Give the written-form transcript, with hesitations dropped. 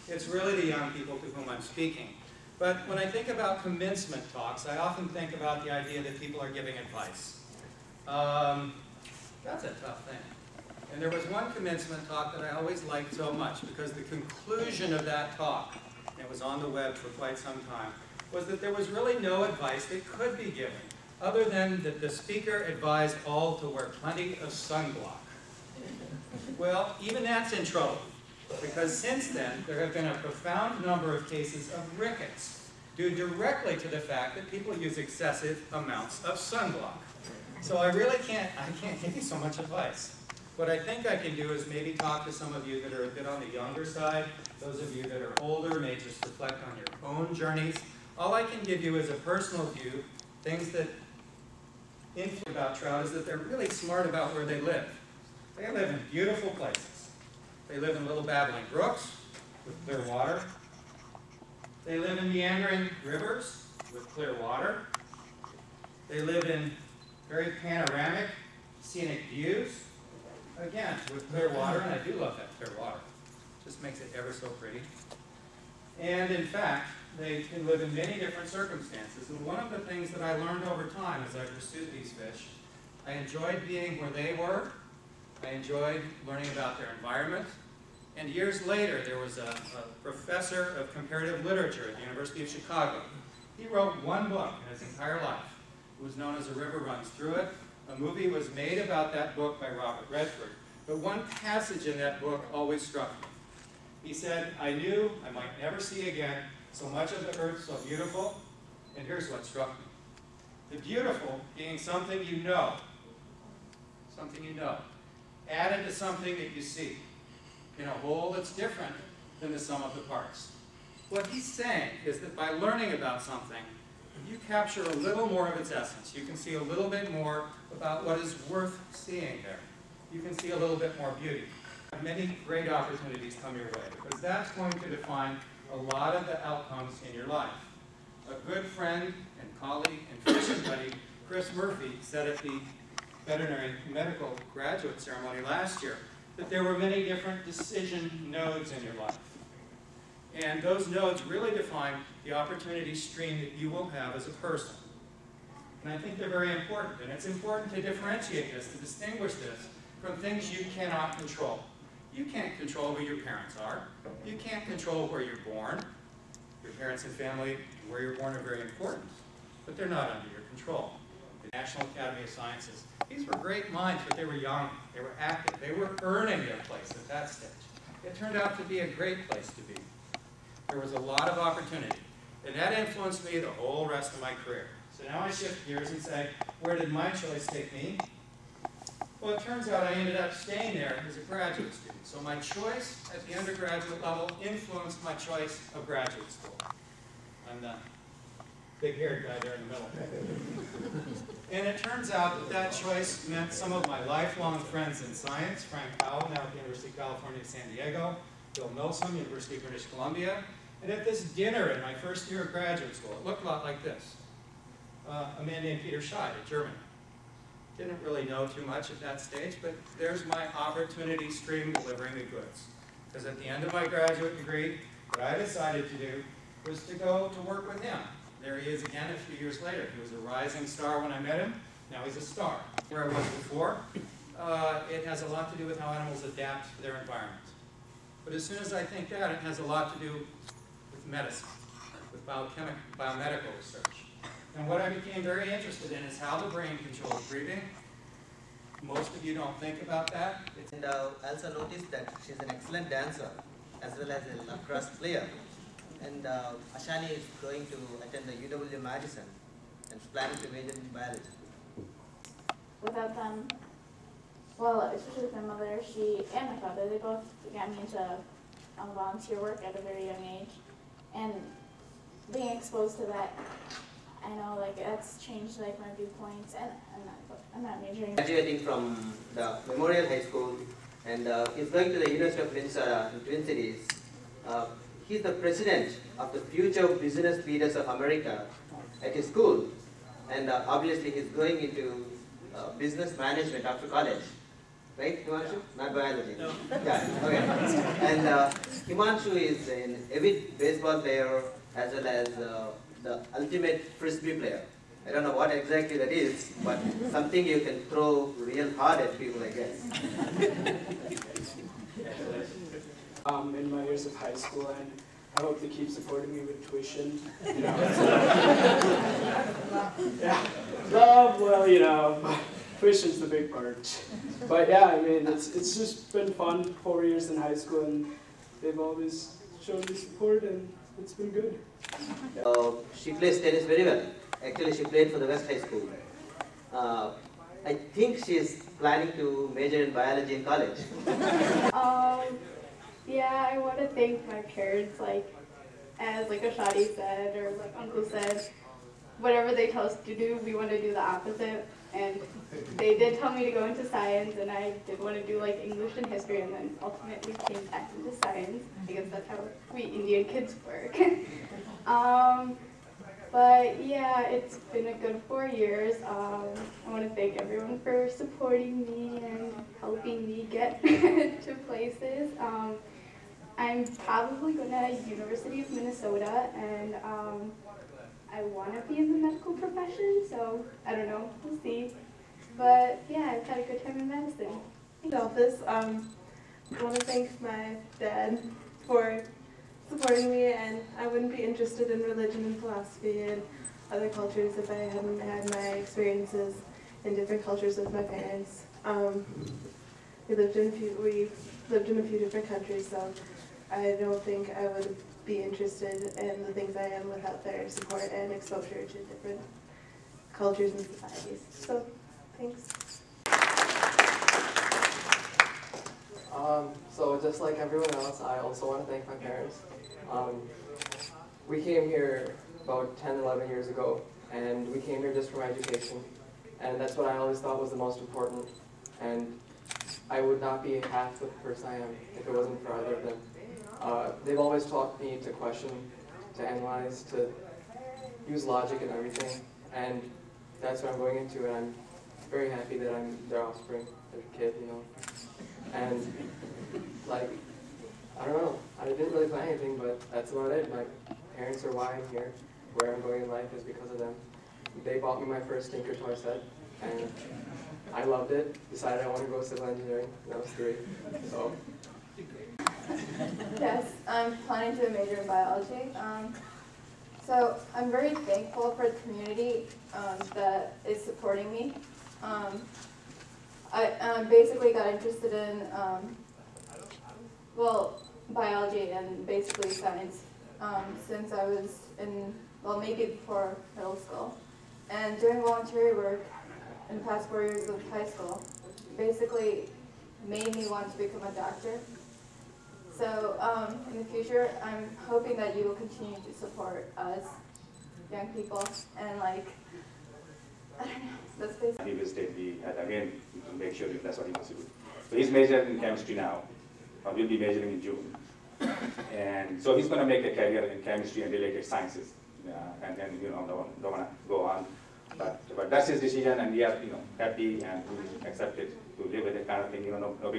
It's really the young people to whom I'm speaking. But when I think about commencement talks, I often think about the idea that people are giving advice. That's a tough thing. And there was one commencement talk that I always liked so much because the conclusion of that talk, and it was on the web for quite some time, was that there was really no advice that could be given other than that the speaker advised all to wear plenty of sunblock. Well, even that's in trouble. Because since then, there have been a profound number of cases of rickets due directly to the fact that people use excessive amounts of sunblock. So I can't give you so much advice. What I think I can do is maybe talk to some of you that are a bit on the younger side. Those of you that are older may just reflect on your own journeys. All I can give you is a personal view, things that influence about trout is that they're really smart about where they live. They live in beautiful places. They live in little babbling brooks with clear water. They live in meandering rivers with clear water. They live in very panoramic, scenic views, again, with clear water, and I do love that clear water. It just makes it ever so pretty. And in fact, they can live in many different circumstances. And one of the things that I learned over time as I pursued these fish, I enjoyed being where they were. I enjoyed learning about their environment. And years later, there was a professor of comparative literature at the University of Chicago. He wrote one book in his entire life. It was known as A River Runs Through It. A movie was made about that book by Robert Redford. But one passage in that book always struck me. He said, I knew I might never see again so much of the earth so beautiful. And here's what struck me. The beautiful being something you know. Something you know. Added to something that you see in a whole that's different than the sum of the parts. What he's saying is that by learning about something, you capture a little more of its essence. You can see a little bit more about what is worth seeing there. You can see a little bit more beauty. Many great opportunities come your way because that's going to define a lot of the outcomes in your life. A good friend and colleague and fishing buddy, Chris Murphy, said at the veterinary medical graduate ceremony last year that there were many different decision nodes in your life. And those nodes really define the opportunity stream that you will have as a person. And I think they're very important. And it's important to differentiate this, to distinguish this from things you cannot control. You can't control who your parents are. You can't control where you're born. Your parents and family, where you're born, are very important, but they're not under your control. The National Academy of Sciences, these were great minds, but they were young, they were active, they were earning their place at that stage. It turned out to be a great place to be. There was a lot of opportunity, and that influenced me the whole rest of my career. So now I shift gears and say, where did my choice take me? Well, it turns out I ended up staying there as a graduate student. So my choice at the undergraduate level influenced my choice of graduate school. I'm the big-haired guy there in the middle. And it turns out that that choice meant some of my lifelong friends in science, Frank Powell, now at the University of California, San Diego, Bill Milsom, University of British Columbia. And at this dinner in my first year of graduate school, it looked a lot like this. A man named Peter Scheid of Germany. Didn't really know too much at that stage, but there's my opportunity stream delivering the goods. Because at the end of my graduate degree, what I decided to do was to go to work with him. There he is again a few years later. He was a rising star when I met him. Now he's a star. Where I was before, it has a lot to do with how animals adapt to their environment. But as soon as I think that, it has a lot to do with medicine, with biomedical research. And what I became very interested in is how the brain controls breathing, Most of you don't think about that. And I also noticed that she's an excellent dancer as well as a lacrosse player. And Ashani is going to attend the AIA-WI Madison and is planning to major in biology. Without them, well, especially with my mother, and my father, they both got me into volunteer work at a very young age. And being exposed to that, I know like that's changed like my viewpoints, and I'm not majoring. Graduating from the Memorial High School, and he's going to the University of Minnesota in Twin Cities. He's the president of the Future Business Leaders of America at his school, and obviously he's going into business management after college. Right, Himanshu? Not biology. No. Yeah, okay. And Himanshu is an avid baseball player as well as the ultimate frisbee player. I don't know what exactly that is, but something you can throw real hard at people, I guess. In my years of high school, and I hope they keep supporting me with tuition. You know. Yeah. Well, you know, tuition's the big part. But yeah, I mean, it's just been fun 4 years in high school, and they've always shown me support, and it's been good. Yeah. She plays tennis very well. Actually, she played for the West High School. I think she is planning to major in biology in college. Yeah, I want to thank my parents, like, as like Ashadi said, or like Uncle said, whatever they tell us to do, we want to do the opposite. And they did tell me to go into science, and I did want to do like English and history, and then ultimately came back into science, because that's how we Indian kids work. But yeah, it's been a good 4 years. I want to thank everyone for supporting me and helping me get to places. I'm probably going to University of Minnesota, and I want to be in the medical profession, so I don't know, we'll see. But yeah, I've had a good time in Madison. Office, I want to thank my dad for supporting me, and I wouldn't be interested in religion and philosophy and other cultures if I hadn't had my experiences in different cultures with my parents. We lived in a few different countries, so I don't think I would be interested in the things I am without their support and exposure to different cultures and societies. So, thanks. So just like everyone else, I also want to thank my parents. We came here about 10, 11 years ago, and we came here just for my education. And that's what I always thought was the most important. And I would not be half the person I am if it wasn't for either of them. They've always taught me to question, to analyze, to use logic and everything. And that's what I'm going into, and I'm very happy that I'm their offspring, their kid, you know. And like, I don't know, I didn't really plan anything, but that's about it. My parents are why I'm here. Where I'm going in life is because of them. They bought me my first Tinker toy set, and I loved it. Decided I want to go civil engineering when I was 3. So. Yes, I'm planning to major in biology. So I'm very thankful for the community that is supporting me. I basically got interested in, well, biology and basically science since I was in, well, maybe before middle school. And doing voluntary work in the past 4 years of high school basically made me want to become a doctor. So in the future, I'm hoping that you will continue to support us, young people, and like, I don't know, that's basically. He will take the, again, to make sure that that's what he wants to do. So he's majoring in chemistry now, or will be majoring in June. And so he's going to make a career in chemistry and related sciences, and then, you know, don't want to go on. But that's his decision, and we are, you know, happy and we accept it to live with it kind of thing, you know, no big